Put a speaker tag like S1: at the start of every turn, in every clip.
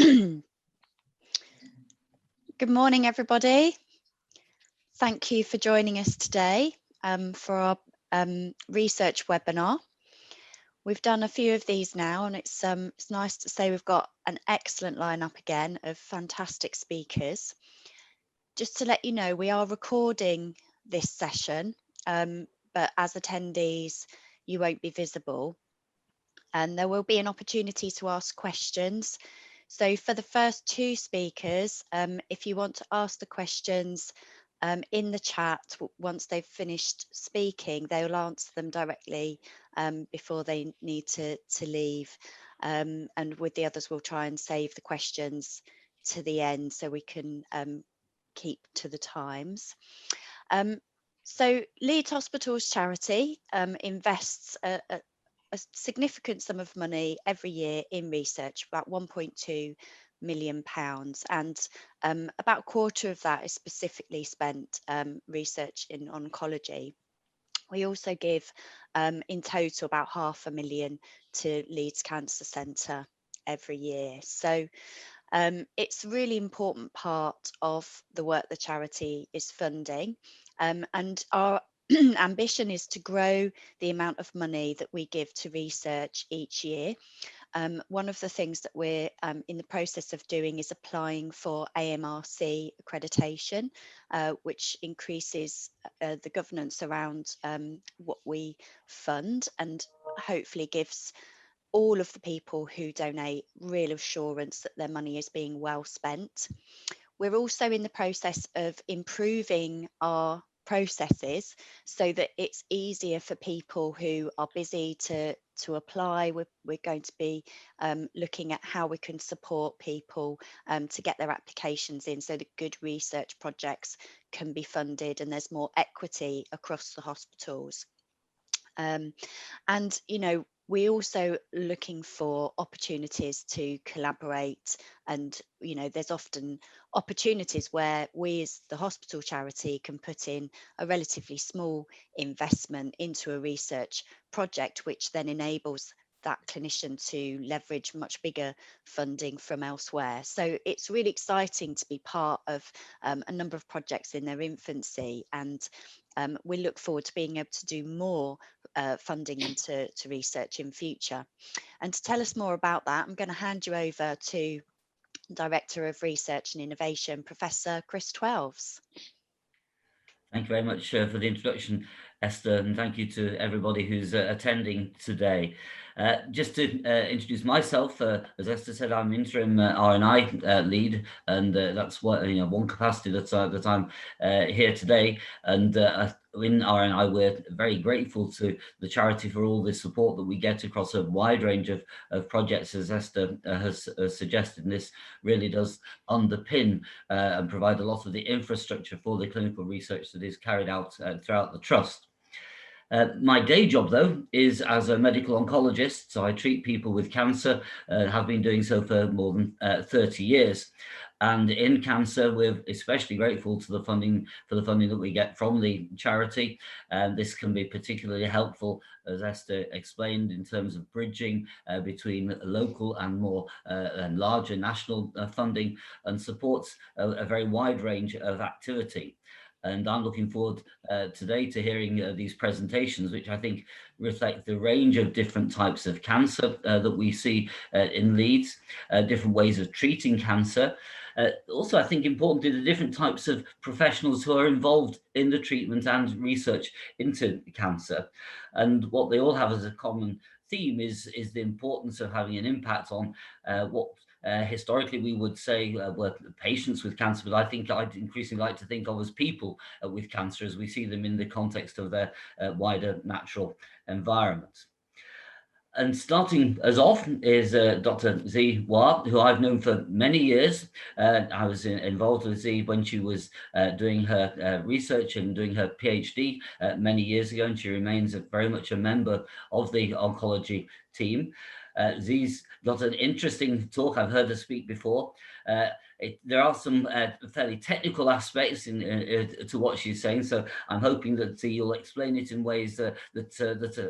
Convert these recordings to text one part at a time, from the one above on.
S1: Good morning, everybody. Thank you for joining us today for our research webinar. We've done a few of these now, and it's nice to say we've got an excellent lineup again of fantastic speakers. Just to let you know, we are recording this session, but as attendees, you won't be visible. And there will be an opportunity to ask questions. So for the first two speakers, if you want to ask the questions in the chat, once they've finished speaking, they'll answer them directly before they need to leave. And with the others, we'll try and save the questions to the end so we can keep to the times. So Leeds Hospital's charity invests a significant sum of money every year in research, about £1.2 million, and about a quarter of that is specifically spent research in oncology. We also give in total about £500,000 to Leeds Cancer Centre every year. So it's a really important part of the work the charity is funding, and our ambition is to grow the amount of money that we give to research each year. One of the things that we're in the process of doing is applying for AMRC accreditation, which increases the governance around what we fund and hopefully gives all of the people who donate real assurance that their money is being well spent. We're also in the process of improving our processes so that it's easier for people who are busy to apply. We're going to be looking at how we can support people to get their applications in so that good research projects can be funded and there's more equity across the hospitals. And, you know, we're also looking for opportunities to collaborate, and you know there's often opportunities where we as the hospital charity can put in a relatively small investment into a research project, which then enables that clinician to leverage much bigger funding from elsewhere. So it's really exciting to be part of a number of projects in their infancy, and we look forward to being able to do more funding into research in future. And to tell us more about that, I'm going to hand you over to Director of Research and Innovation, Professor Chris Twelves.
S2: Thank you very much for the introduction, Esther, and thank you to everybody who's attending today. Just to introduce myself, as Esther said, I'm interim RNI lead, and that's what one capacity that I'm here today. And in RNI, we're very grateful to the charity for all the support that we get across a wide range of projects, as Esther has suggested. And this really does underpin and provide a lot of the infrastructure for the clinical research that is carried out throughout the trust. My day job, though, is as a medical oncologist, so I treat people with cancer, have been doing so for more than 30 years. And in cancer, we're especially grateful to the funding that we get from the charity. And this can be particularly helpful, as Esther explained, in terms of bridging between local and more and larger national funding, and supports a very wide range of activity. And I'm looking forward today to hearing these presentations, which I think reflect the range of different types of cancer that we see in Leeds, different ways of treating cancer. Also, I think importantly, the different types of professionals who are involved in the treatment and research into cancer. And what they all have as a common theme is the importance of having an impact on what historically we would say were patients with cancer, but I think I'd increasingly like to think of as people with cancer, as we see them in the context of their wider natural environment. And starting us off is Dr. Zi Hua, who I've known for many years. I was involved with Zi when she was doing her research and doing her PhD many years ago, and she remains very much a member of the oncology team. Zi's got an interesting talk. I've heard her speak before. There are some fairly technical aspects to what she's saying, so I'm hoping that you'll explain it in ways that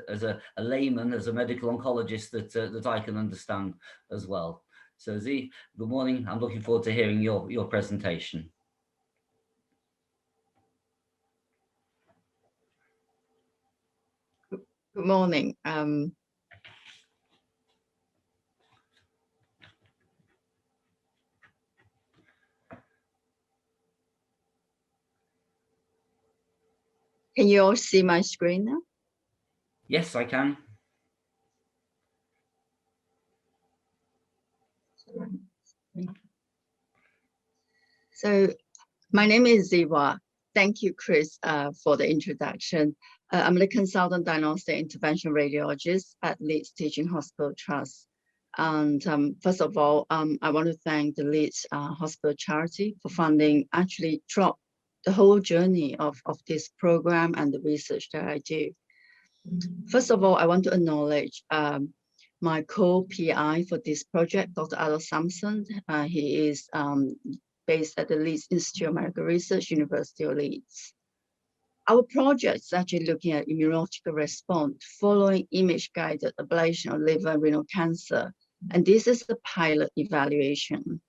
S2: as a layman, as a medical oncologist, that I can understand as well. So Z, good morning. I'm looking forward to hearing your presentation.
S3: Good morning. Can you all see my screen now?
S2: Yes, I can.
S3: So my name is Ziwa. Thank you, Chris, for the introduction. I'm the consultant diagnostic intervention radiologist at Leeds Teaching Hospital Trust. And first of all, I want to thank the Leeds Hospital Charity for funding actually throughout the whole journey of this program and the research that I do. First of all, I want to acknowledge my co-PI for this project, Dr. Adolf Sampson. He is based at the Leeds Institute of Medical Research, University of Leeds. Our project is actually looking at immunological response following image-guided ablation of liver and renal cancer. And this is the pilot evaluation.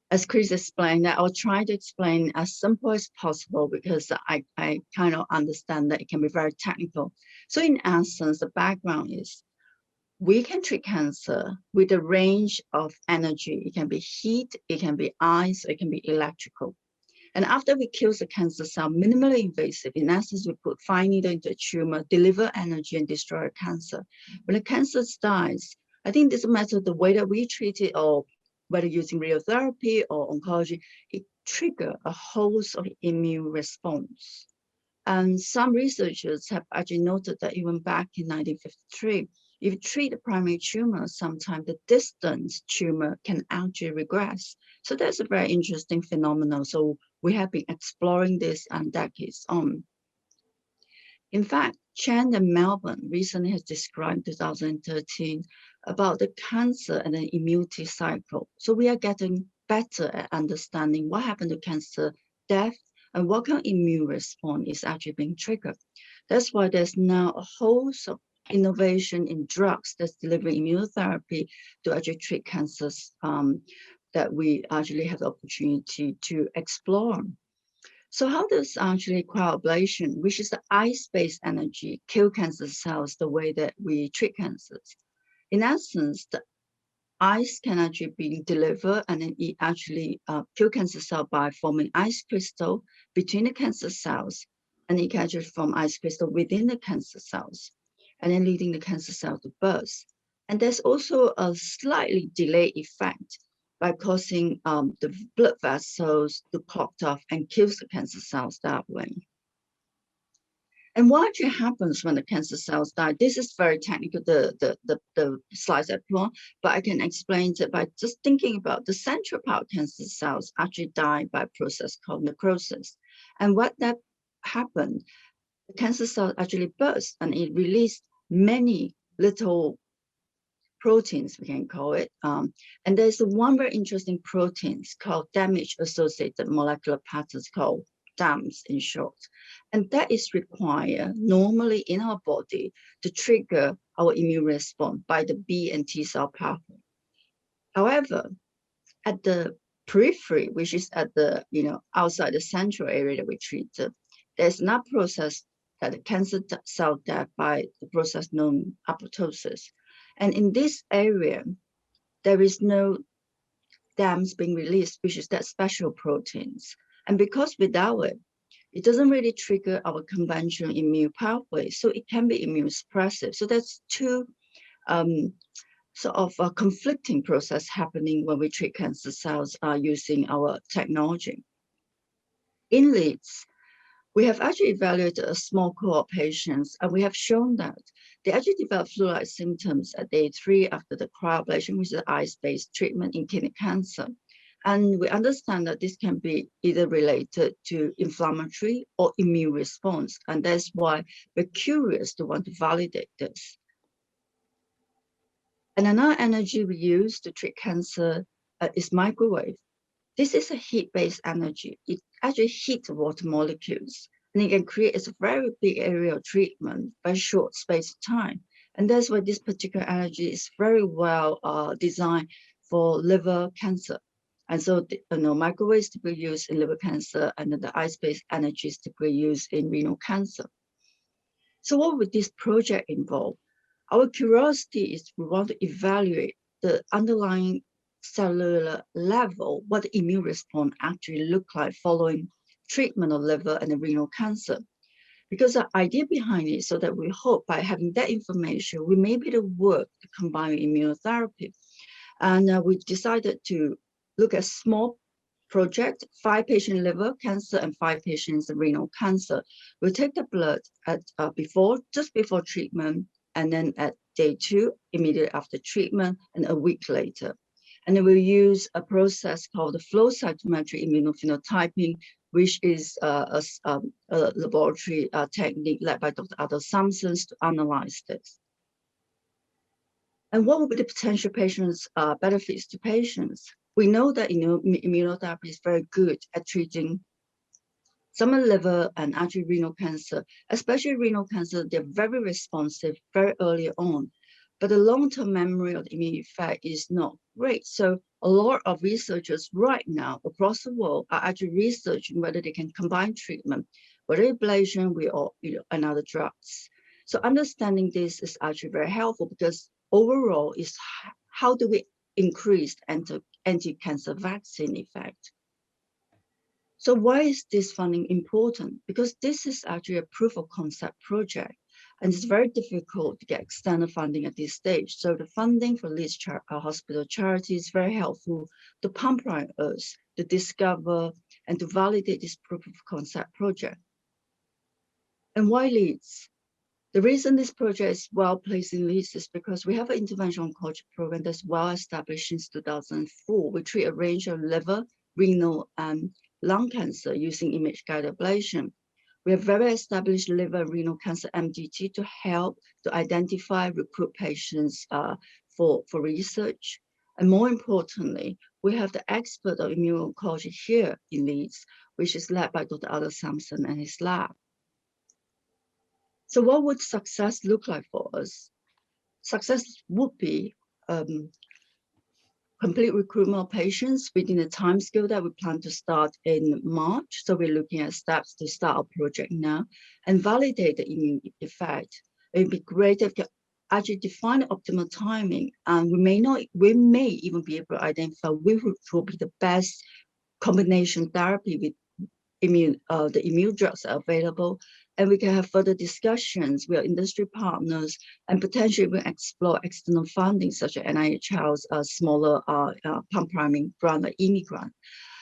S3: As Chris explained, I'll try to explain as simple as possible because I kind of understand that it can be very technical. So in essence, the background is we can treat cancer with a range of energy. It can be heat, it can be ice, it can be electrical. And after we kill the cancer cell, minimally invasive, in essence, we put 5 needles into a tumor, deliver energy and destroy cancer. When the cancer dies, I think this matter the way that we treat it, or whether using radiotherapy or oncology, it triggers a host of immune response. And some researchers have actually noted that even back in 1953, if you treat a primary tumor, sometimes the distant tumor can actually regress. So that's a very interesting phenomenon. So we have been exploring this and decades on. In fact, Chen and Melbourne recently has described 2013 about the cancer and the immunity cycle. So we are getting better at understanding what happened to cancer death and what kind of immune response is actually being triggered. That's why there's now a host of innovation in drugs that's delivering immunotherapy to actually treat cancers that we actually have the opportunity to explore. So how does actually cryoablation, which is the ice-based energy, kill cancer cells the way that we treat cancers? In essence, the ice can actually be delivered and then it actually kill cancer cell by forming ice crystal between the cancer cells, and it can actually form ice crystal within the cancer cells, and then leading the cancer cell to burst. And there's also a slightly delayed effect by causing the blood vessels to clog off and kills the cancer cells that way. And what actually happens when the cancer cells die? This is very technical, the slides I put on, but I can explain it by just thinking about the central part of cancer cells actually die by a process called necrosis. And what that happened, the cancer cell actually burst and it released many little proteins, we can call it. And there's one very interesting protein called damage-associated molecular patterns called DAMs in short. And that is required normally in our body to trigger our immune response by the B and T cell pathway. However, at the periphery, which is at the outside the central area that we treat, there's not process that the cancer cell death by the process known apoptosis. And in this area, there is no DAMs being released, which is that special proteins. And because without it, it doesn't really trigger our conventional immune pathway, so it can be immune suppressive. So that's two sort of a conflicting process happening when we treat cancer cells using our technology. In Leeds, we have actually evaluated a small cohort of patients, and we have shown that they actually develop flu-like symptoms at day 3 after the cryoablation, which is an ice-based treatment in kidney cancer. And we understand that this can be either related to inflammatory or immune response, and that's why we're curious to want to validate this. And another energy we use to treat cancer is microwave. This is a heat-based energy. It actually heats water molecules, and it can create a very big area of treatment by short space of time. And that's why this particular energy is very well designed for liver cancer. And so, microwave is typically used in liver cancer, and then the ice-based energy is typically used in renal cancer. So what would this project involve? Our curiosity is we want to evaluate the underlying cellular level, what the immune response actually look like following treatment of liver and renal cancer. Because the idea behind it is so that we hope by having that information, we may be able to work to combine immunotherapy. And we decided to look at small project, 5 patients liver cancer and 5 patients renal cancer. We'll take the blood at just before treatment, and then at day 2, immediately after treatment, and a week later. And then we'll use a process called the flow cytometry immunophenotyping, which is a laboratory technique led by Dr. Adel Samsons to analyze this. And what will be the potential patients' benefits to patients? We know that immunotherapy is very good at treating some liver and actually renal cancer, especially renal cancer. They're very responsive very early on, but the long-term memory of the immune effect is not great. So a lot of researchers right now across the world are actually researching whether they can combine treatment, whether ablation or another drugs. So understanding this is actually very helpful, because overall is how do we increase anti-cancer vaccine effect. So why is this funding important? Because this is actually a proof of concept project, and it's very difficult to get external funding at this stage. So the funding for Leeds Hospital Charity is very helpful to pump us to discover and to validate this proof of concept project. And why Leeds? The reason this project is well placed in Leeds is because we have an interventional oncology program that's well established since 2004. We treat a range of liver, renal, and lung cancer using image-guided ablation. We have very established liver and renal cancer MDT to help to identify, recruit patients for research. And more importantly, we have the expert of immuno-oncology here in Leeds, which is led by Dr. Adel Samson and his lab. So what would success look like for us? Success would be complete recruitment of patients within the time scale that we plan to start in March. So we're looking at steps to start our project now and validate the immune effect. It would be great if we could actually define the optimal timing, and we may even be able to identify which will be the best combination therapy with the immune drugs are available, and we can have further discussions with our industry partners and potentially even explore external funding such as NIH's smaller pump priming grant like EMI grant.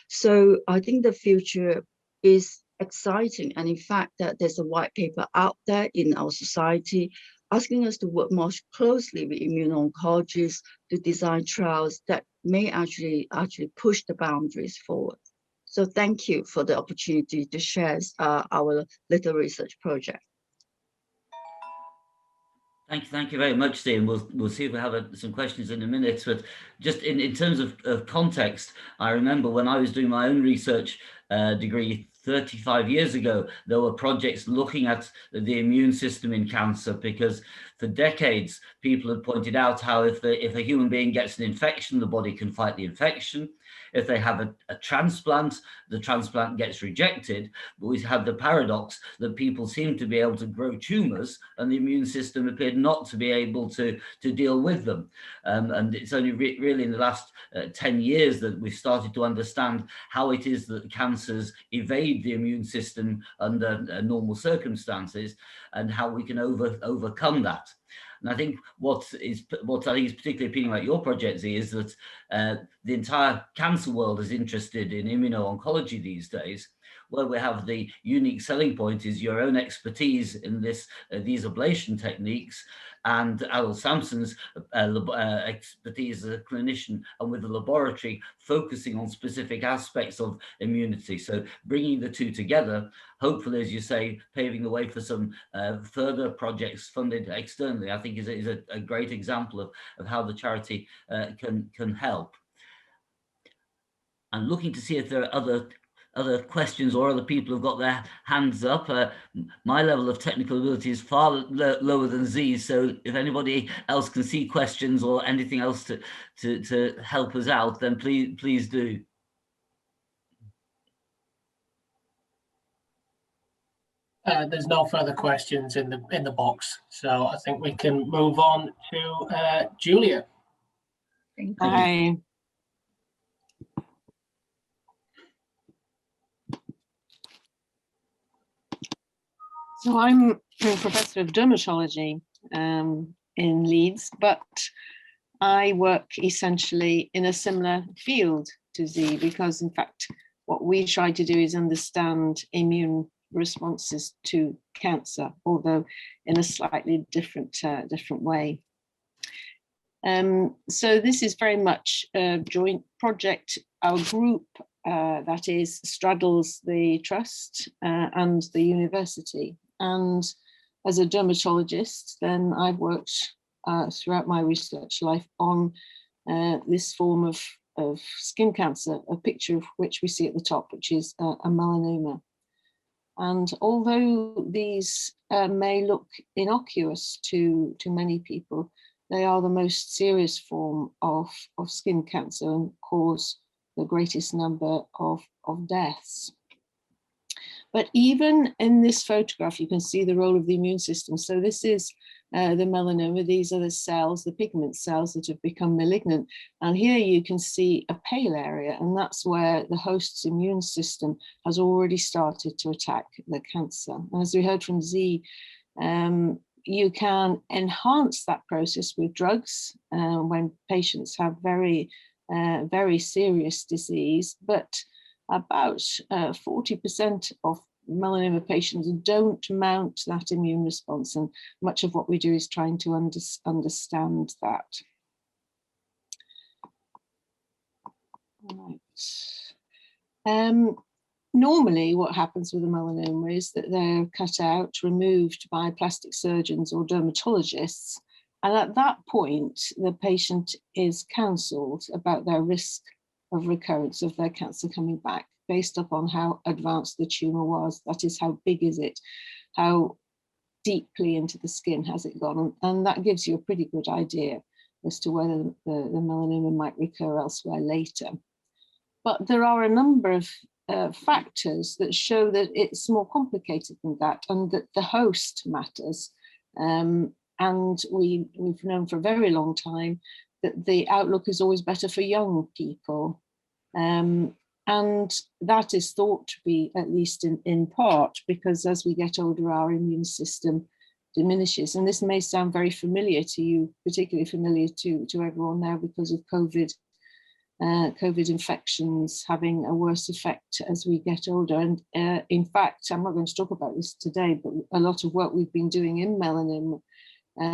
S3: So I think the future is exciting, and in fact that there's a white paper out there in our society asking us to work more closely with immuno-oncologists to design trials that may actually push the boundaries forward. So thank you for the opportunity to share our little research project.
S2: Thank you very much, Steve. We'll see if we have some questions in a minute. But just in terms of context, I remember when I was doing my own research degree 35 years ago, there were projects looking at the immune system in cancer, because for decades people had pointed out how if a human being gets an infection, the body can fight the infection. If they have a transplant, the transplant gets rejected. But we had the paradox that people seemed to be able to grow tumors and the immune system appeared not to be able to deal with them. And it's only really in the last 10 years that we've started to understand how it is that cancers evade the immune system under normal circumstances, and how we can overcome that. And I think what I think is particularly appealing about your project, Z, is that the entire cancer world is interested in immuno-oncology these days, where we have the unique selling point is your own expertise in these ablation techniques, and Adel Samson's expertise as a clinician and with the laboratory focusing on specific aspects of immunity. So bringing the two together, hopefully, as you say, paving the way for some further projects funded externally, I think is a great example of how the charity can help. I'm looking to see if there are other other questions or other people have got their hands up. My level of technical ability is far lower than Z's, so if anybody else can see questions or anything else to help us out, then please do.
S4: There's no further questions in the box, so I think we can move on to Julia.
S3: Thank you.
S5: Hi. So I'm a professor of dermatology in Leeds, but I work essentially in a similar field to Z, because in fact, what we try to do is understand immune responses to cancer, although in a slightly different way. So this is very much a joint project. Our group, that is, straddles the trust and the university. And as a dermatologist, then I've worked throughout my research life on this form of skin cancer, a picture of which we see at the top, which is a melanoma. And although these may look innocuous to many people, they are the most serious form of skin cancer and cause the greatest number of deaths. But even in this photograph, you can see the role of the immune system. So this is the melanoma. These are the cells, the pigment cells that have become malignant. And here you can see a pale area, and that's where the host's immune system has already started to attack the cancer. And as we heard from Z, you can enhance that process with drugs when patients have very serious disease, but about 40% of melanoma patients don't mount that immune response, and much of what we do is trying to understand that. Right. Normally what happens with a melanoma is that they're cut out, removed by plastic surgeons or dermatologists, and at that point the patient is counselled about their risk of recurrence of their cancer coming back based upon how advanced the tumour was. That is, how big is it, how deeply into the skin has it gone, and that gives you a pretty good idea as to whether the melanoma might recur elsewhere later. But there are a number of factors that show that it's more complicated than that, and that the host matters. And we've known for a very long time that the outlook is always better for young people. And that is thought to be, at least in part, because as we get older, our immune system diminishes. And this may sound very familiar to you, particularly familiar to everyone now because of COVID infections having a worse effect as we get older. And in fact, I'm not going to talk about this today, but a lot of work we've been doing in melanoma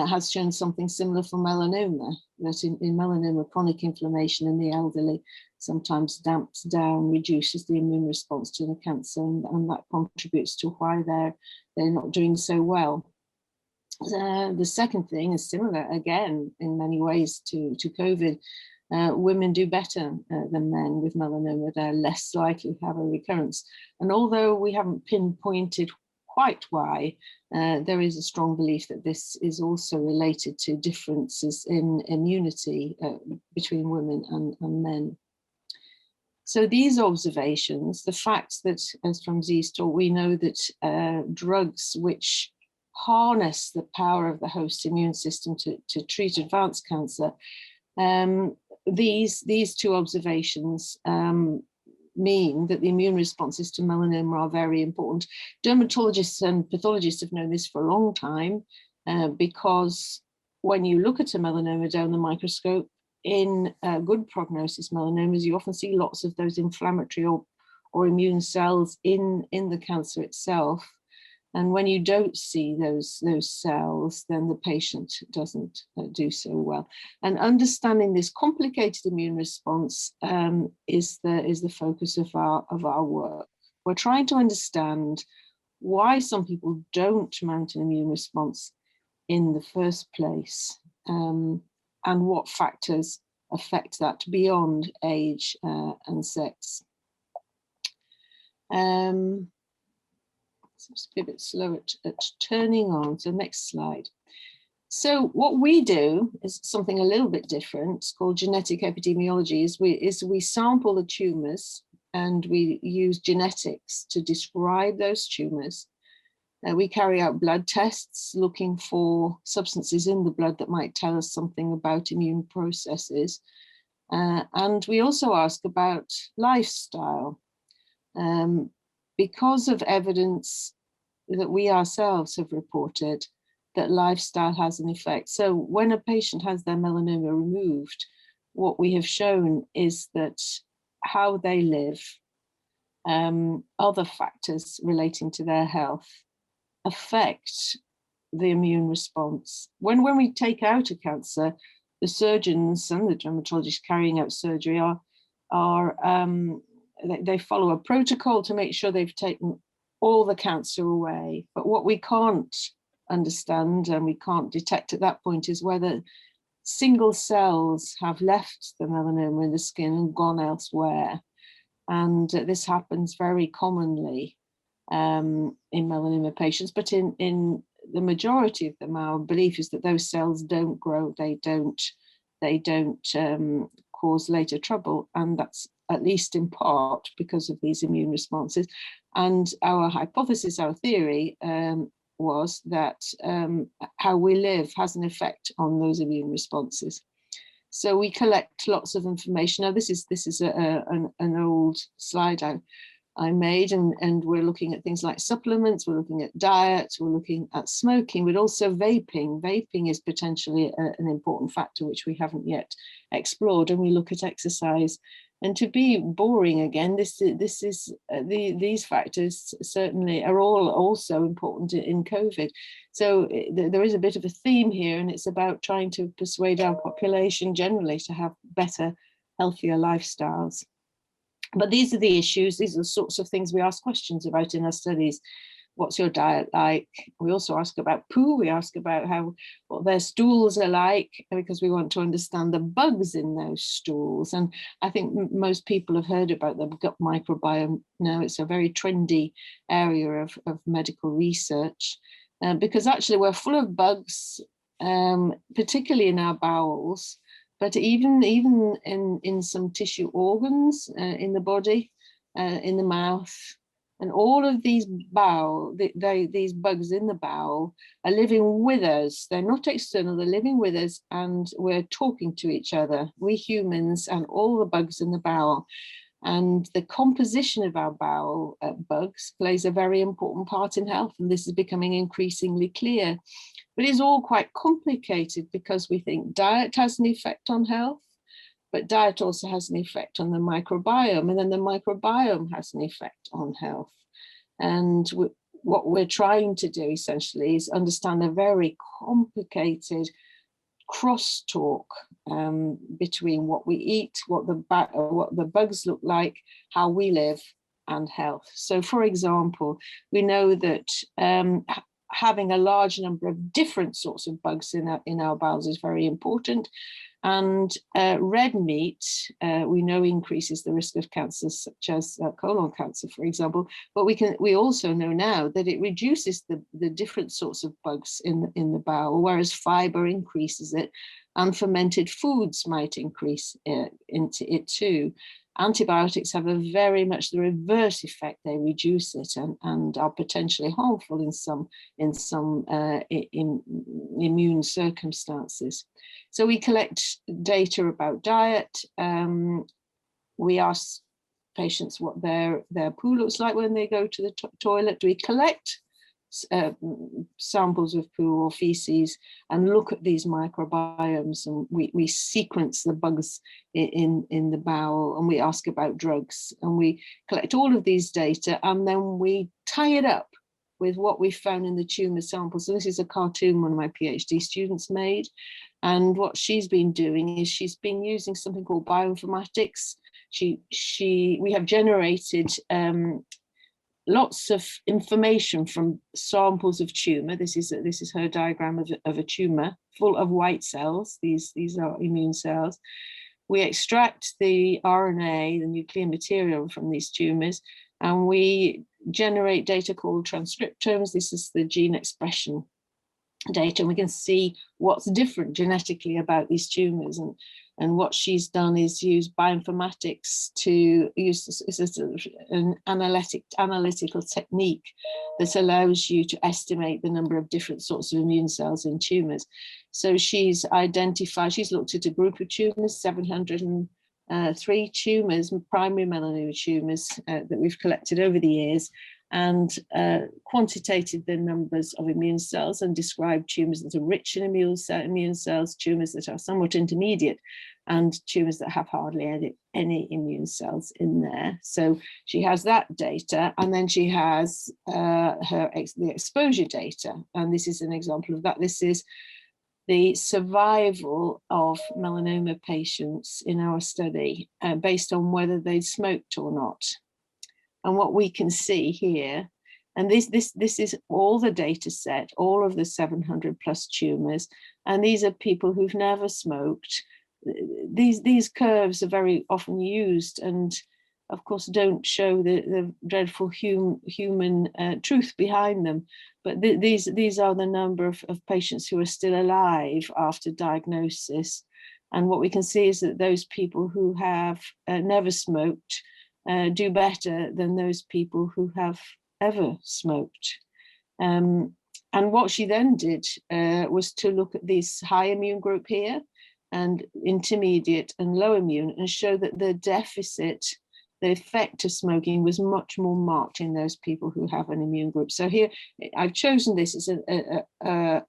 S5: has shown something similar for melanoma, that in melanoma, chronic inflammation in the elderly sometimes damps down, reduces the immune response to the cancer, and that contributes to why they're not doing so well. The second thing is similar, again, in many ways to COVID. Women do better than men with melanoma. They're less likely to have a recurrence. And although we haven't pinpointed quite why, there is a strong belief that this is also related to differences in immunity between women and men. So these observations, the fact that, as from Z's talk, we know that drugs which harness the power of the host immune system to treat advanced cancer, these two observations mean that the immune responses to melanoma are very important. Dermatologists and pathologists have known this for a long time because when you look at a melanoma down the microscope, in good prognosis melanomas, you often see lots of those inflammatory or immune cells in the cancer itself. And when you don't see those cells, then the patient doesn't do so well. And understanding this complicated immune response is the focus of our work. We're trying to understand why some people don't mount an immune response in the first place, and what factors affect that beyond age and sex. Seems to be a bit slow at turning on. So next slide. So what we do is something a little bit different. It's called genetic epidemiology. We sample the tumours and we use genetics to describe those tumours. We carry out blood tests looking for substances in the blood that might tell us something about immune processes. And we also ask about lifestyle. Because of evidence that we ourselves have reported that lifestyle has an effect. So when a patient has their melanoma removed, what we have shown is that how they live, other factors relating to their health affect the immune response. When we take out a cancer, the surgeons and the dermatologists carrying out surgery they follow a protocol to make sure they've taken all the cancer away. But what we can't understand and we can't detect at that point is whether single cells have left the melanoma in the skin and gone elsewhere. And this happens very commonly in melanoma patients, but in the majority of them, our belief is that those cells don't grow, they don't cause later trouble, and that's at least in part because of these immune responses. And our hypothesis, our theory, was that how we live has an effect on those immune responses. So we collect lots of information. Now this is an old slide I made, and we're looking at things like supplements, we're looking at diet, we're looking at smoking, but also vaping. Vaping is potentially an important factor which we haven't yet explored, and we look at exercise. And to be boring again, these factors certainly are all also important in COVID. So there is a bit of a theme here, and it's about trying to persuade our population generally to have better, healthier lifestyles. But these are the issues, these are the sorts of things we ask questions about in our studies. What's your diet like? We also ask about poo, we ask about what their stools are like, because we want to understand the bugs in those stools. And I think most people have heard about the gut microbiome now. It's a very trendy area of medical research, because actually we're full of bugs, particularly in our bowels, but even in some tissue organs in the body, in the mouth. And all of these these bugs in the bowel are living with us. They're not external, they're living with us, and we're talking to each other, we humans and all the bugs in the bowel. And the composition of our bowel bugs plays a very important part in health, and this is becoming increasingly clear. But it's all quite complicated because we think diet has an effect on health, but diet also has an effect on the microbiome, and then the microbiome has an effect on health. And what we're trying to do essentially is understand a very complicated crosstalk between what we eat, what the bugs look like, how we live, and health. So, for example, we know that having a large number of different sorts of bugs in our bowels is very important. And red meat, we know, increases the risk of cancers such as colon cancer, for example. But we also know now that it reduces the different sorts of bugs in the bowel, whereas fiber increases it, and fermented foods might increase into it too. Antibiotics have very much the reverse effect. They reduce it and are potentially harmful in some immune circumstances. So we collect data about diet. We ask patients what their poo looks like when they go to the toilet. We collect samples of poo or feces and look at these microbiomes, and we sequence the bugs in the bowel, and we ask about drugs, and we collect all of these data, and then we tie it up with what we found in the tumor samples. So this is a cartoon one of my PhD students made, and what she's been doing is she's been using something called Bioinformatics. We have generated lots of information from samples of tumor. This is her diagram of a tumor full of white cells. These are immune cells. We extract the RNA, the nuclear material from these tumors, and we generate data called transcriptomes. This is the gene expression data, and we can see what's different genetically about these tumors. And what she's done is use bioinformatics to use an analytical technique that allows you to estimate the number of different sorts of immune cells in tumors. So she's looked at a group of tumors, 703 tumors, primary melanoma tumors that we've collected over the years, and quantitated the numbers of immune cells and described tumors that are rich in immune cells, tumors that are somewhat intermediate, and tumors that have hardly any immune cells in there. So she has that data, and then she has the exposure data, and this is an example of that. This is the survival of melanoma patients in our study based on whether they'd smoked or not. And what we can see here, and this is all the data set, all of the 700 plus tumors, and these are people who've never smoked. These curves are very often used, and of course don't show the dreadful human truth behind them. But these are the number of patients who are still alive after diagnosis. And what we can see is that those people who have never smoked do better than those people who have ever smoked. And what she then did was to look at this high immune group here and intermediate and low immune, and show that the deficit, the effect of smoking was much more marked in those people who have an immune group. So here I've chosen this as a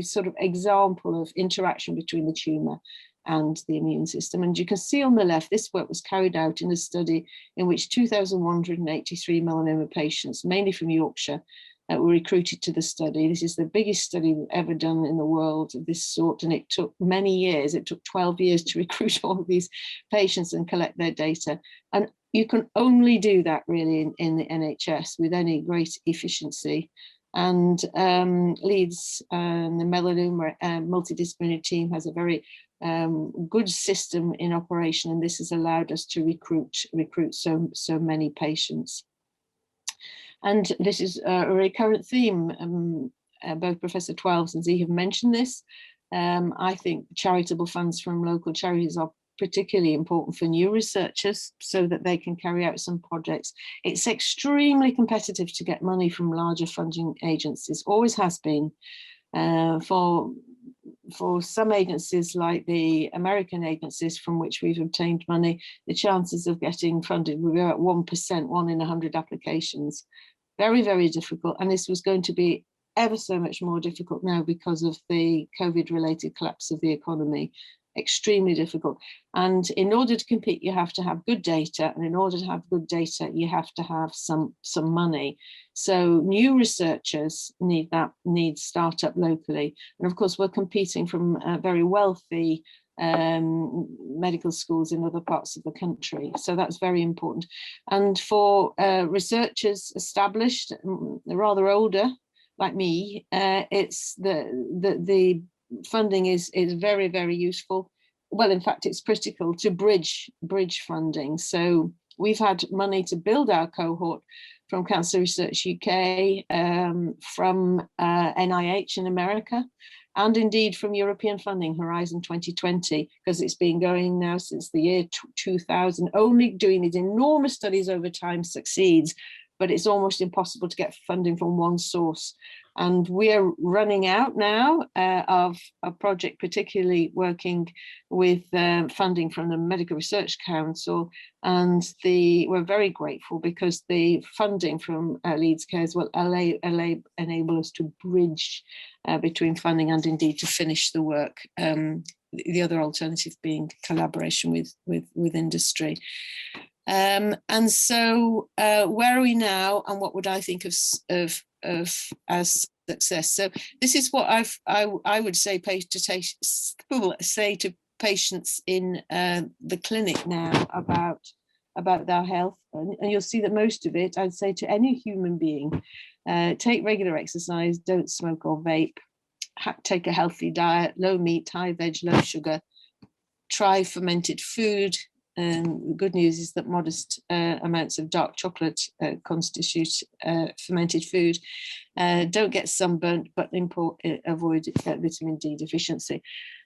S5: sort of example of interaction between the tumor and the immune system. And you can see on the left, this work was carried out in a study in which 2,183 melanoma patients, mainly from Yorkshire, were recruited to the study. This is the biggest study ever done in the world of this sort, and it took many years. It took 12 years to recruit all of these patients and collect their data. And you can only do that really in the NHS with any great efficiency. And Leeds and the melanoma multidisciplinary team has a very good system in operation, and this has allowed us to recruit so many patients. And this is a recurrent theme. Both Professor Twelves and Z have mentioned this. I think charitable funds from local charities are particularly important for new researchers so that they can carry out some projects. It's extremely competitive to get money from larger funding agencies, always has been. For some agencies like the American agencies from which we've obtained money, the chances of getting funded will go at 1%, 1 in 100 applications. Very, very difficult. And this was going to be ever so much more difficult now because of the COVID-related collapse of the economy. Extremely difficult. And in order to compete, you have to have good data. And in order to have good data, you have to have some money. So new researchers need startup locally. And of course, we're competing from very wealthy medical schools in other parts of the country. So that's very important. And for researchers established, rather older, like me, it's the funding is very, very useful. Well, in fact, it's critical to bridge funding. So we've had money to build our cohort from Cancer Research UK, from NIH in America, and indeed from European funding, Horizon 2020, because it's been going now since the year 2000. Only doing these enormous studies over time succeeds, but it's almost impossible to get funding from one source. And we're running out now of a project, particularly working with funding from the Medical Research Council. And we're very grateful because the funding from Leeds Cares will enable us to bridge between funding and indeed to finish the work. The other alternative being collaboration with industry. And so where are we now, and what would I think of as success? So this is what I would say to patients in the clinic now about their health, and you'll see that most of it I'd say to any human being: take regular exercise, don't smoke or vape, take a healthy diet, low meat, high veg, low sugar, try fermented food, the good news is that modest amounts of dark chocolate constitute fermented food. Don't get sunburnt, but avoid vitamin D deficiency.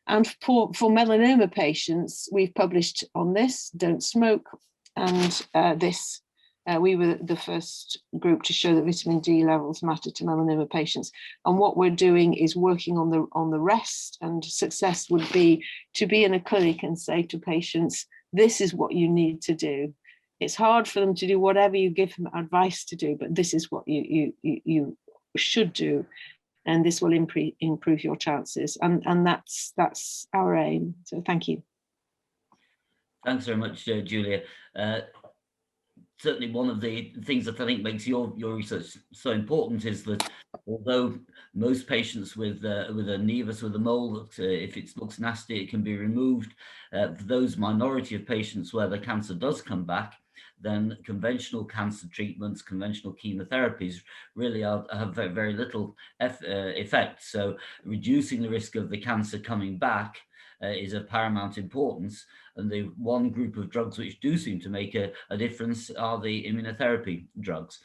S5: And for melanoma patients, we've published on this, don't smoke, and we were the first group to show that vitamin D levels matter to melanoma patients. And what we're doing is working on the rest, and success would be to be in a clinic and say to patients, this is what you need to do. It's hard for them to do whatever you give them advice to do, but this is what you should do. And this will improve your chances. And that's our aim. So thank you.
S2: Thanks very much, Julia. Certainly one of the things that I think makes your research so important is that although most patients with a nevus, with a mole, if it looks nasty, it can be removed. For those minority of patients where the cancer does come back, then conventional cancer treatments, conventional chemotherapies really have very, very little effect. So reducing the risk of the cancer coming back is of paramount importance. And the one group of drugs which do seem to make a difference are the immunotherapy drugs.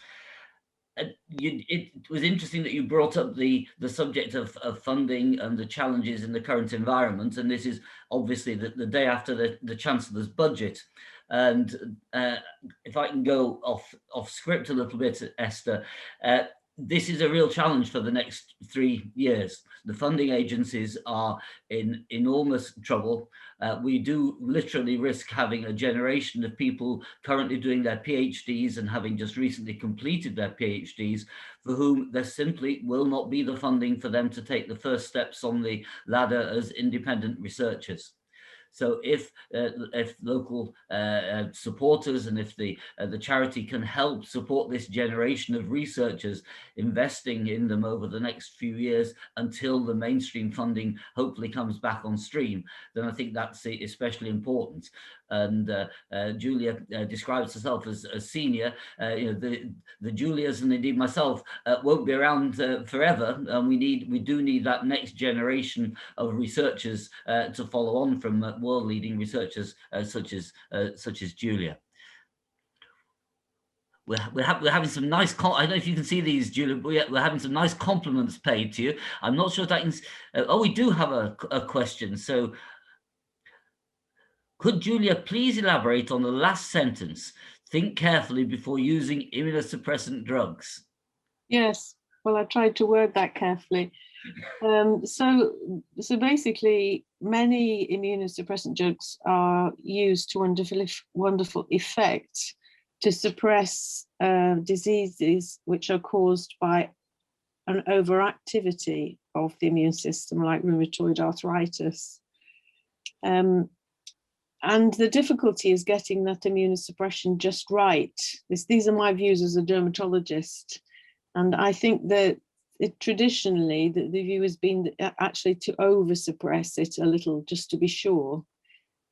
S2: It was interesting that you brought up the subject of funding and the challenges in the current environment. And this is obviously the day after the Chancellor's budget. And if I can go off script a little bit, Esther, this is a real challenge for the next 3 years. The funding agencies are in enormous trouble. We do literally risk having a generation of people currently doing their PhDs and having just recently completed their PhDs, for whom there simply will not be the funding for them to take the first steps on the ladder as independent researchers. So if local supporters and if the charity can help support this generation of researchers, investing in them over the next few years until the mainstream funding hopefully comes back on stream, then I think that's especially important. And Julia describes herself as a senior. The Julias and indeed myself won't be around forever, and we do need that next generation of researchers to follow on from world-leading researchers such as Julia. We're having some nice, I don't know if you can see these, Julia, but we're having some nice compliments paid to you. I'm not sure if I can, oh, we do have a question. So could Julia please elaborate on the last sentence? Think carefully before using immunosuppressant drugs.
S5: Yes, well, I tried to word that carefully. So basically, many immunosuppressant drugs are used to wonderful effect to suppress diseases which are caused by an overactivity of the immune system, like rheumatoid arthritis. And the difficulty is getting that immunosuppression just right. These are my views as a dermatologist. And I think that traditionally the view has been actually to oversuppress it a little, just to be sure.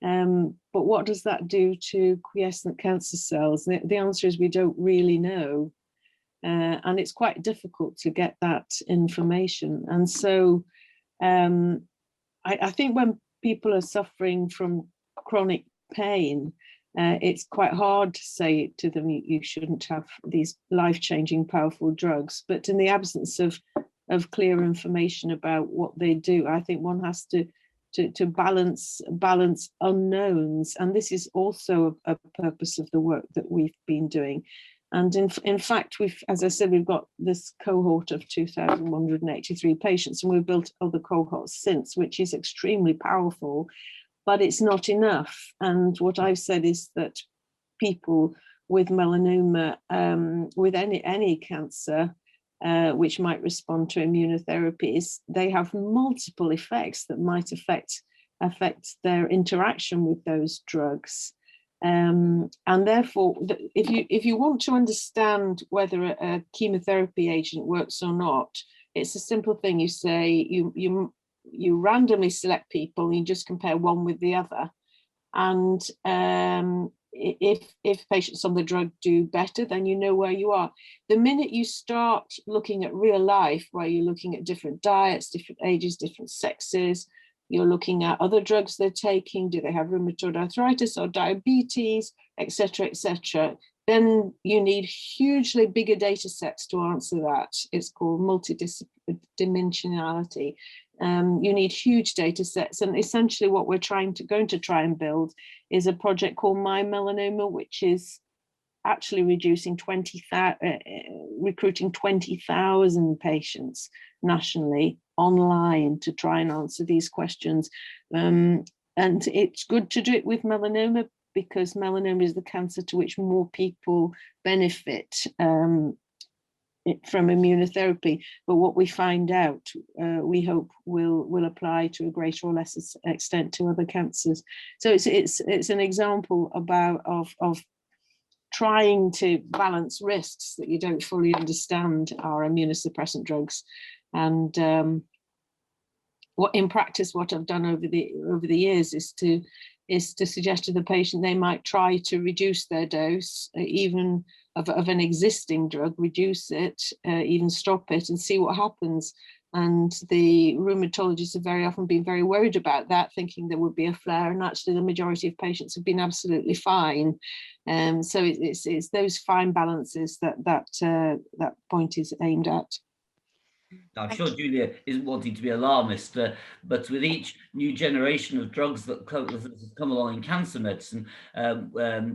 S5: But what does that do to quiescent cancer cells? The answer is we don't really know. And it's quite difficult to get that information. And so I think when people are suffering from chronic pain, it's quite hard to say to them, you shouldn't have these life-changing, powerful drugs. But in the absence of clear information about what they do, I think one has to balance unknowns. And this is also a purpose of the work that we've been doing. And in fact, as I said, we've got this cohort of 2,183 patients, and we've built other cohorts since, which is extremely powerful. But it's not enough. And what I've said is that people with melanoma, with any cancer, which might respond to immunotherapies, they have multiple effects that might affect their interaction with those drugs. And therefore, if you want to understand whether a chemotherapy agent works or not, it's a simple thing. You say you randomly select people, and you just compare one with the other. And if patients on the drug do better, then you know where you are. The minute you start looking at real life, where you're looking at different diets, different ages, different sexes, You're looking at other drugs they're taking. Do they have rheumatoid arthritis or diabetes, etc., etc.? Then you need hugely bigger data sets to answer that. It's called multidimensionality. You need huge data sets, and essentially what we're going to try and build is a project called My Melanoma, which is actually recruiting 20,000 patients nationally online to try and answer these questions. And it's good to do it with melanoma, because melanoma is the cancer to which more people benefit from immunotherapy. But what we find out, we hope will apply to a greater or lesser extent to other cancers. So it's an example of trying to balance risks that you don't fully understand are immunosuppressant drugs. And what in practice, what I've done over the years is to suggest to the patient they might try to reduce their dose, even of an existing drug, reduce it, even stop it, and see what happens. And the rheumatologists have very often been very worried about that, thinking there would be a flare, and actually the majority of patients have been absolutely fine. So it's those fine balances that point is aimed at.
S2: I'm sure Julia isn't wanting to be alarmist, but with each new generation of drugs that come along in cancer medicine,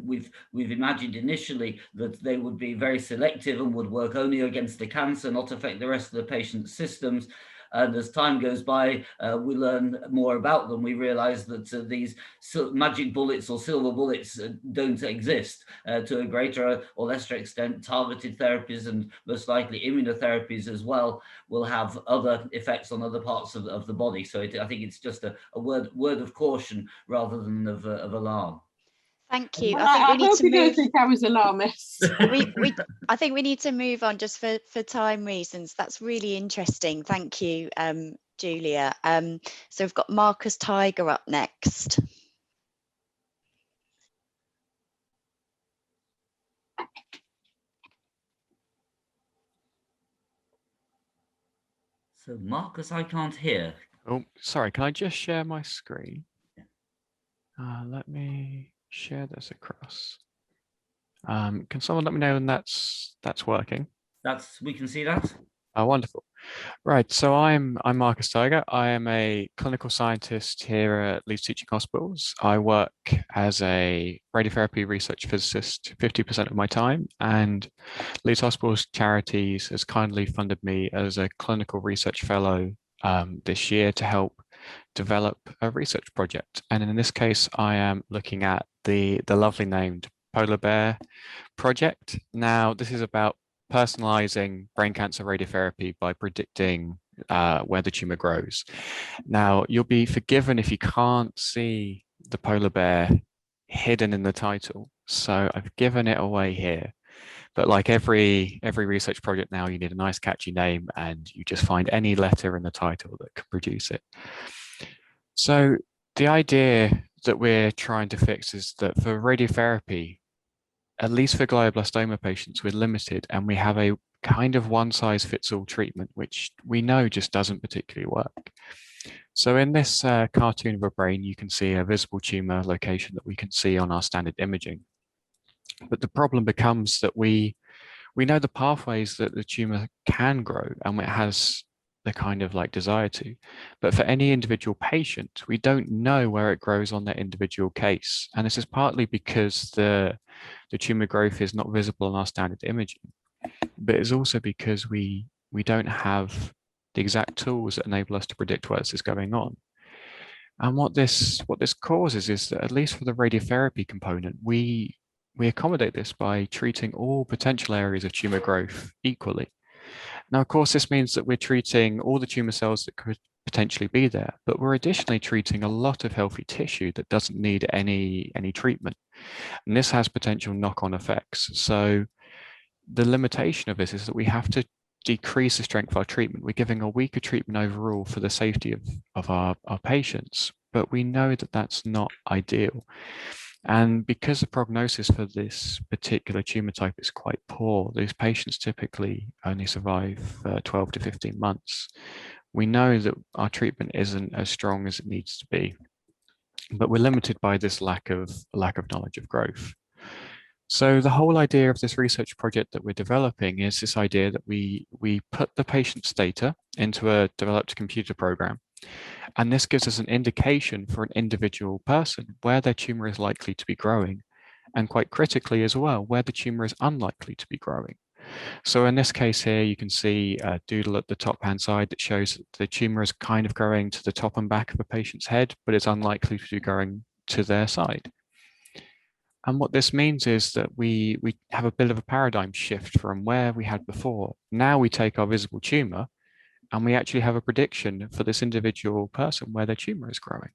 S2: we've imagined initially that they would be very selective and would work only against the cancer, not affect the rest of the patient's systems. And as time goes by, we learn more about them. We realize that these magic bullets or silver bullets don't exist. To a greater or lesser extent, targeted therapies and most likely immunotherapies as well will have other effects on other parts of the body. So I think it's just a word of caution rather than of alarm.
S1: Thank you.
S5: Well,
S1: I think we need to move.
S5: Don't think I was alarmist.
S1: I think we need to move on just for time reasons. That's really interesting. Thank you, Julia. So we've got Marcus Tyyger up next.
S2: So Marcus, I can't hear.
S6: Oh, sorry. Can I just share my screen? Let me share this across. Can someone let me know when that's working?
S2: We can see that.
S6: Oh, wonderful. Right. So I'm Marcus Tyyger. I am a clinical scientist here at Leeds Teaching Hospitals. I work as a radiotherapy research physicist 50% of my time, and Leeds Hospitals Charities has kindly funded me as a clinical research fellow this year to help develop a research project. And in this case, I am looking at the lovely named Polar Bear project. Now, this is about personalizing brain cancer radiotherapy by predicting where the tumor grows. Now, you'll be forgiven if you can't see the polar bear hidden in the title. So I've given it away here. But like every research project now, you need a nice catchy name, and you just find any letter in the title that can produce it. So the idea that we're trying to fix is that for radiotherapy, at least for glioblastoma patients, we're limited, and we have a kind of one-size-fits-all treatment, which we know just doesn't particularly work. So in this cartoon of a brain, you can see a visible tumor location that we can see on our standard imaging. But the problem becomes that we know the pathways that the tumor can grow, and it has the kind of like desire to. But for any individual patient, we don't know where it grows on their individual case. And this is partly because the tumor growth is not visible on our standard imaging, but it's also because we don't have the exact tools that enable us to predict what else is going on. And what this causes is that, at least for the radiotherapy component, we accommodate this by treating all potential areas of tumor growth equally. Now, of course, this means that we're treating all the tumor cells that could potentially be there, but we're additionally treating a lot of healthy tissue that doesn't need any treatment. And this has potential knock-on effects. So the limitation of this is that we have to decrease the strength of our treatment. We're giving a weaker treatment overall for the safety of our patients, but we know that that's not ideal. And because the prognosis for this particular tumor type is quite poor, these patients typically only survive 12 to 15 months. We know that our treatment isn't as strong as it needs to be, but we're limited by this lack of knowledge of growth. So the whole idea of this research project that we're developing is this idea that we put the patient's data into a developed computer program, and this gives us an indication for an individual person where their tumor is likely to be growing, and quite critically as well, where the tumor is unlikely to be growing. So in this case here, you can see a doodle at the top hand side that shows that the tumor is kind of growing to the top and back of a patient's head, but it's unlikely to be growing to their side. And what this means is that we have a bit of a paradigm shift from where we had before. Now we take our visible tumor and we actually have a prediction for this individual person where their tumor is growing.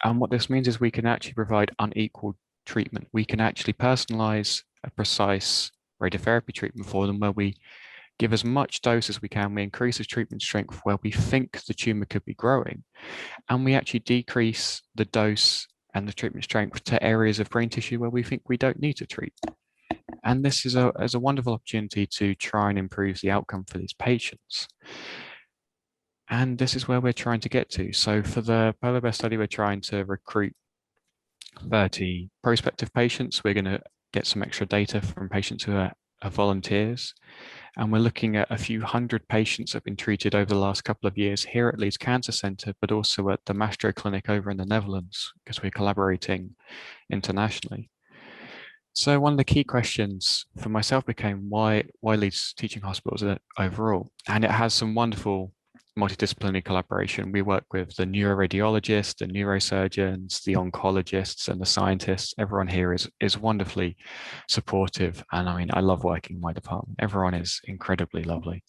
S6: And what this means is we can actually provide unequal treatment. We can actually personalize a precise radiotherapy treatment for them where we give as much dose as we can. We increase the treatment strength where we think the tumor could be growing. And we actually decrease the dose and the treatment strength to areas of brain tissue where we think we don't need to treat. And this is a wonderful opportunity to try and improve the outcome for these patients. And this is where we're trying to get to. So for the Polar Bear study, we're trying to recruit 30 prospective patients. We're going to get some extra data from patients who are volunteers. And we're looking at a few hundred patients that have been treated over the last couple of years here at Leeds Cancer Centre, but also at the Mastro Clinic over in the Netherlands, because we're collaborating internationally. So one of the key questions for myself became why Leeds Teaching Hospitals overall? And it has some wonderful multidisciplinary collaboration. We work with the neuroradiologists, the neurosurgeons, the oncologists, and the scientists. Everyone here is wonderfully supportive. And I mean, I love working in my department. Everyone is incredibly lovely.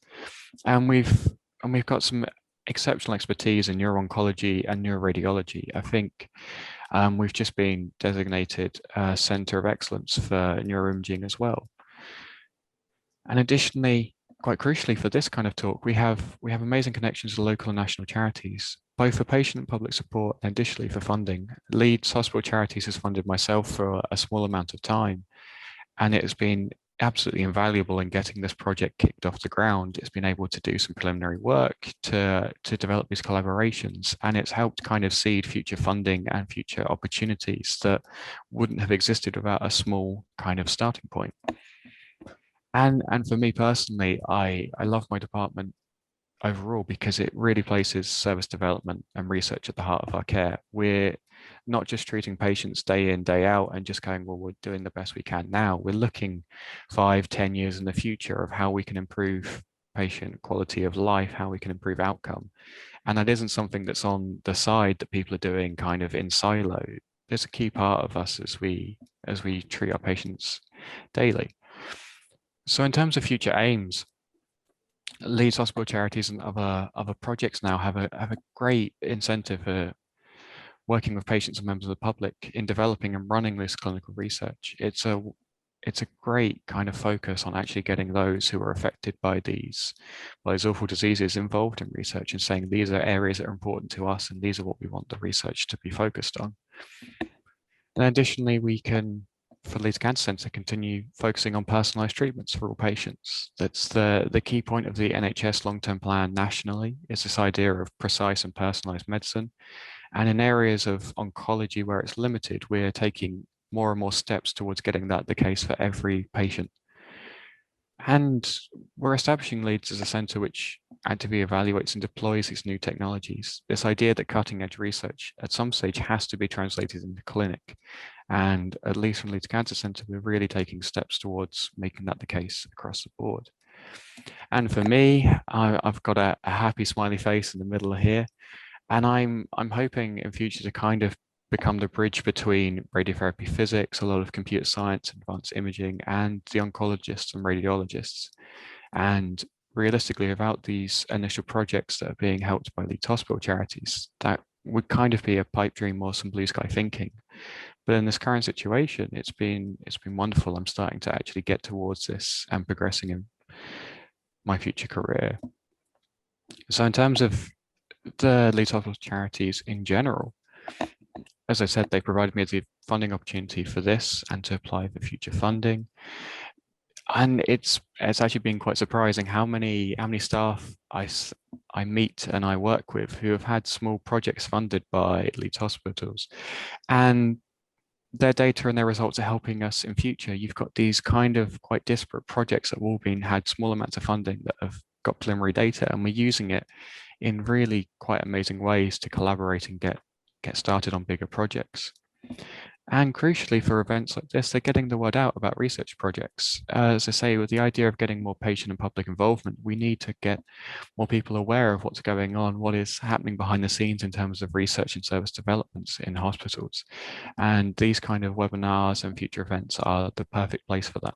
S6: And we've got some exceptional expertise in neuro-oncology and neuroradiology. I think we've just been designated a Centre of Excellence for neuroimaging as well. And additionally, quite crucially for this kind of talk, we have amazing connections to local and national charities, both for patient and public support, and additionally for funding. Leeds Hospital Charities has funded myself for a small amount of time, and it has been absolutely invaluable in getting this project kicked off the ground. It's been able to do some preliminary work to develop these collaborations, and it's helped kind of seed future funding and future opportunities that wouldn't have existed without a small kind of starting point. And for me personally, I love my department overall because it really places service development and research at the heart of our care. We're not just treating patients day in, day out and just going, well, we're doing the best we can now. We're looking 5-10 years in the future of how we can improve patient quality of life, how we can improve outcome. And that isn't something that's on the side that people are doing kind of in silo. It's a key part of us as we treat our patients daily. So in terms of future aims, Leeds Hospital Charities and other projects now have a great incentive for working with patients and members of the public in developing and running this clinical research. It's a great kind of focus on actually getting those who are affected by these awful diseases involved in research and saying these are areas that are important to us and these are what we want the research to be focused on. And additionally, we can, for Leeds Cancer Centre, continue focusing on personalised treatments for all patients. That's the key point of the NHS long-term plan nationally, is this idea of precise and personalised medicine. And in areas of oncology where it's limited, we're taking more and more steps towards getting that the case for every patient. And we're establishing Leeds as a centre which actively evaluates and deploys these new technologies. This idea that cutting edge research at some stage has to be translated into clinic. And at least from Leeds Cancer Centre, we're really taking steps towards making that the case across the board. And for me, I've got a happy smiley face in the middle here. And I'm hoping in future to kind of become the bridge between radiotherapy physics, a lot of computer science, advanced imaging, and the oncologists and radiologists. And realistically, without these initial projects that are being helped by Leeds Hospital Charities, that would kind of be a pipe dream or some blue sky thinking. But in this current situation, it's been wonderful. I'm starting to actually get towards this and progressing in my future career. So in terms of the Leeds Hospital Charities in general, as I said, they provided me the funding opportunity for this and to apply for future funding. And it's actually been quite surprising how many staff I meet and I work with who have had small projects funded by Leeds hospitals, and their data and their results are helping us in future. You've got these kind of quite disparate projects that have all had small amounts of funding that have got preliminary data, and we're using it in really quite amazing ways to collaborate and get started on bigger projects. And crucially for events like this, they're getting the word out about research projects. As I say, with the idea of getting more patient and public involvement, we need to get more people aware of what's going on, what is happening behind the scenes in terms of research and service developments in hospitals. And these kind of webinars and future events are the perfect place for that.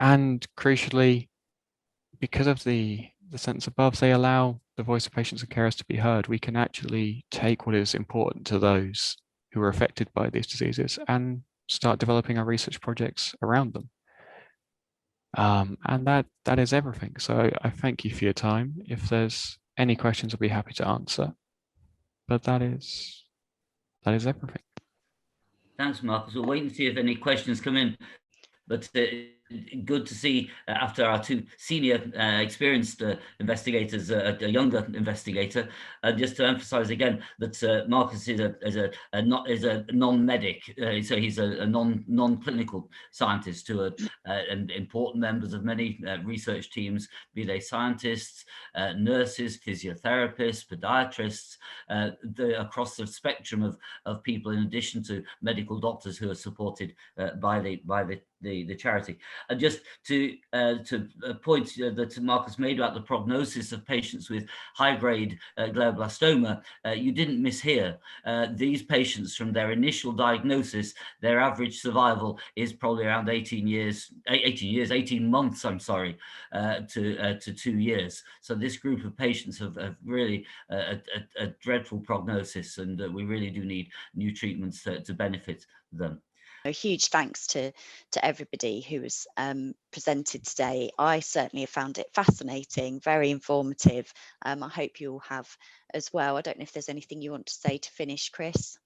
S6: And crucially, because of the sentence above, they allow the voice of patients and carers to be heard. We can actually take what is important to those who are affected by these diseases and start developing our research projects around them. And that is everything. So I thank you for your time. If there's any questions, I'll be happy to answer. But that is everything.
S2: Thanks, Marcus. We'll wait and see if any questions come in. But good to see after our two senior experienced investigators, a younger investigator, just to emphasize again that Marcus is a non-medic, so he's a non-clinical scientist who are important members of many research teams, be they scientists, nurses, physiotherapists, podiatrists, across the spectrum of people, in addition to medical doctors who are supported by the charity. And just to point that Marcus made about the prognosis of patients with high-grade glioblastoma, you didn't mishear. These patients, from their initial diagnosis, their average survival is probably around 18 months, I'm sorry, to 2 years. So this group of patients have really a dreadful prognosis, and we really do need new treatments to benefit them.
S1: A huge thanks to everybody who was presented today. I certainly have found it fascinating, very informative. I hope you all have as well. I don't know if there's anything you want to say to finish, Chris.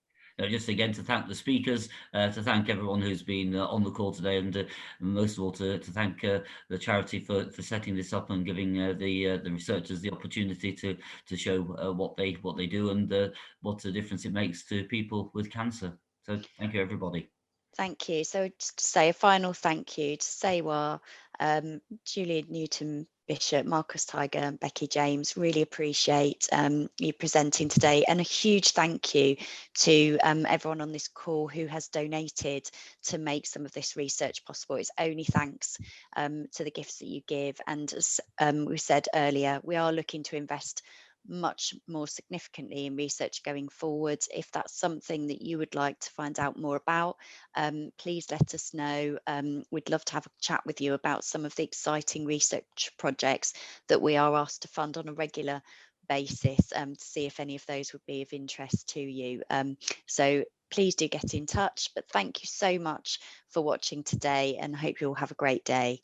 S2: Just again to thank the speakers, to thank everyone who's been on the call today, and most of all to thank the charity for setting this up and giving the researchers the opportunity to show what they do and what a difference it makes to people with cancer. So thank you, everybody.
S1: Thank you. So just to say a final thank you to Sewa, Julian Newton-Bishop, Marcus Tyyger and Becky James. Really appreciate you presenting today, and a huge thank you to everyone on this call who has donated to make some of this research possible. It's only thanks to the gifts that you give, and as we said earlier, we are looking to invest much more significantly in research going forward. If that's something that you would like to find out more about, please let us know. We'd love to have a chat with you about some of the exciting research projects that we are asked to fund on a regular basis, to see if any of those would be of interest to you. So please do get in touch, but thank you so much for watching today, and hope you all have a great day.